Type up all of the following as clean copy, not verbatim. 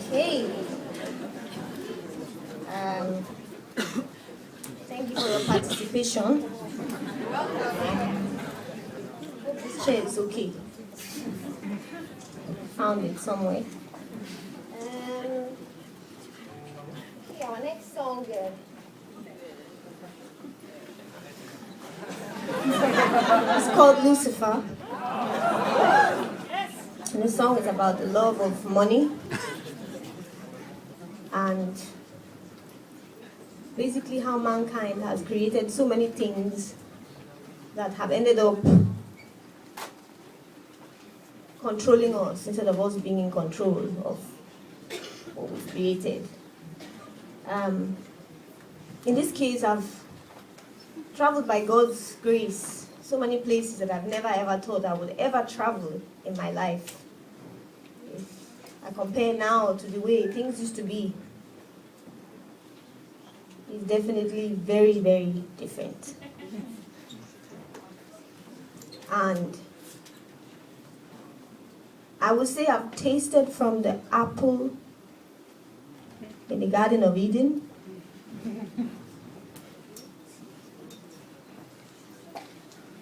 Okay. Um, Thank you for your participation. Hope this chair is okay. Found it somewhere. Okay, our next song. It's called Lucifer. And the song is about the love of money and basically how mankind has created so many things that have ended up controlling us instead of us being in control of what we've created. In this case, I've traveled by God's grace so many places that I've never ever thought I would ever travel in my life. If I compare now to the way things used to be, it's definitely very, very different. And I would say I've tasted from the apple in the Garden of Eden.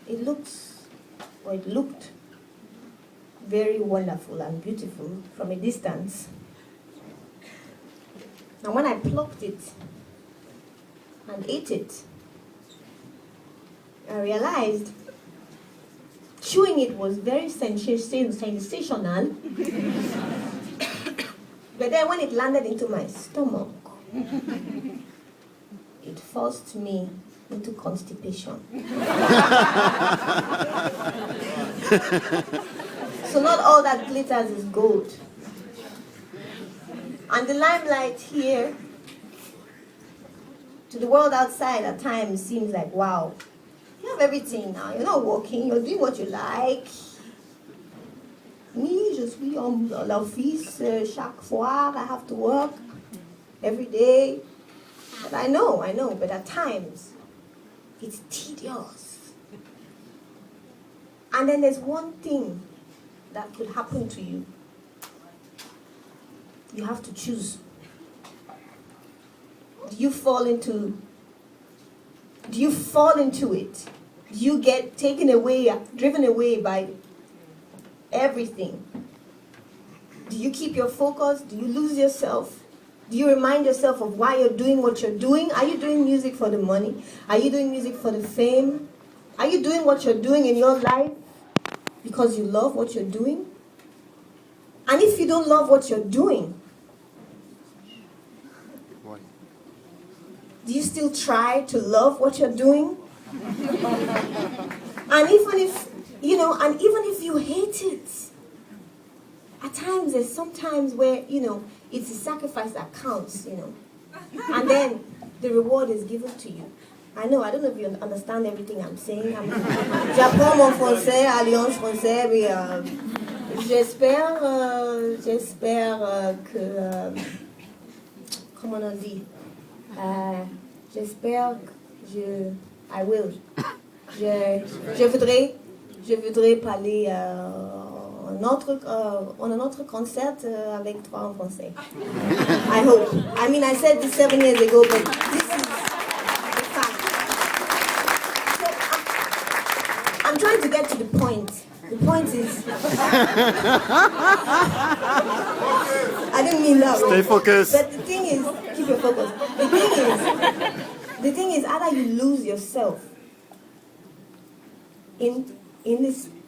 It looked very wonderful and beautiful from a distance. And when I plucked it and ate it, I realized chewing it was very sensational. But then when it landed into my stomach, it forced me into constipation. So not all that glitters is gold. And the limelight here to the world outside at times seems like, wow, you have everything now. You're not working, you're doing what you like. Me, je suis en l'office chaque fois. I have to work every day. But I know, but at times, it's tedious. And then there's one thing that could happen to you. You have to choose. Do you fall into it? Do you get taken away, driven away by everything? Do you keep your focus? Do you lose yourself? Do you remind yourself of why you're doing what you're doing? Are you doing music for the money? Are you doing music for the fame? Are you doing what you're doing in your life because you love what you're doing? And if you don't love what you're doing, do you still try to love what you're doing? And even if you hate it, at times there's sometimes where, it's a sacrifice that counts, And then the reward is given to you. I don't know if you understand everything I'm saying. J'apprends mon français, Alliance française, mais j'espère que, comment on dit? J'espère que I will. Je voudrais parler on un autre concert avec toi en français. I hope. I mean, I said this 7 years ago, but this is the fact. So I'm trying to get to the point. The point is, I didn't mean that. Stay focused. But the thing is, keep your focus. The thing is, either you lose yourself in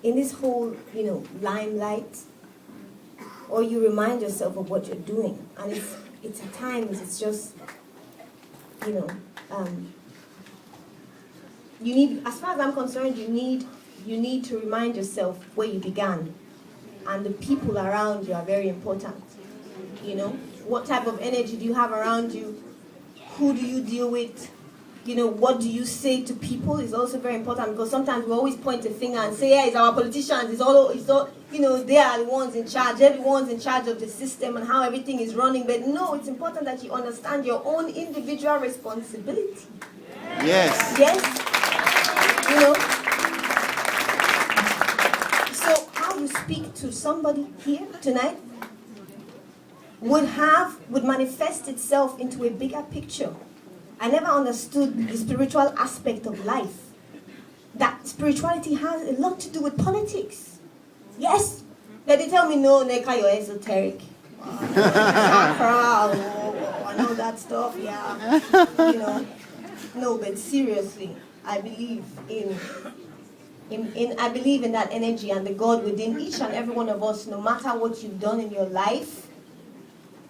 this whole, limelight, or you remind yourself of what you're doing. And it's at times it's just, you need, as far as I'm concerned, you need to remind yourself where you began, and the people around you are very important. What type of energy do you have around you? Who do you deal with? What do you say to people is also very important, because sometimes we always point a finger and say, yeah, it's our politicians, it's all, they are the ones in charge, everyone's in charge of the system and how everything is running. But no, it's important that you understand your own individual responsibility. Yes. Yes? So how you speak to somebody here tonight would manifest itself into a bigger picture. I never understood the spiritual aspect of life. That spirituality has a lot to do with politics. Yes, they tell me, no, Nneka, you're esoteric. Chakra, and all that stuff, yeah. You know, no, but seriously, I believe I believe in that energy and the God within each and every one of us, no matter what you've done in your life,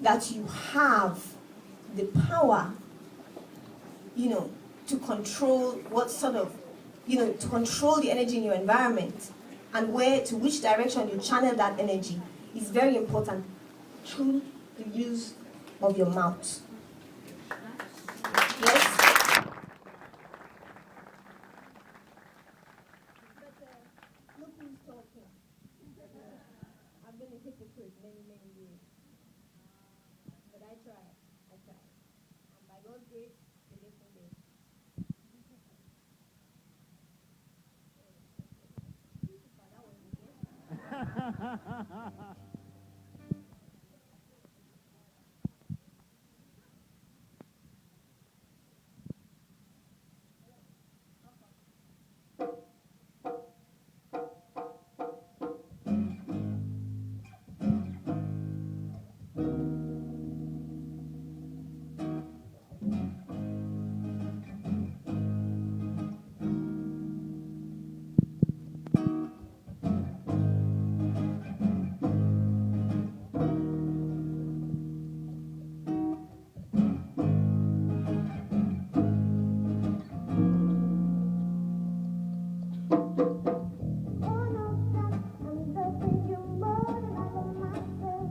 that you have the power, to control what sort of, to control the energy in your environment and to which direction you channel that energy is very important through the use of your mouth. Yes? Look who's talking. I've been a hypocrite many, many years.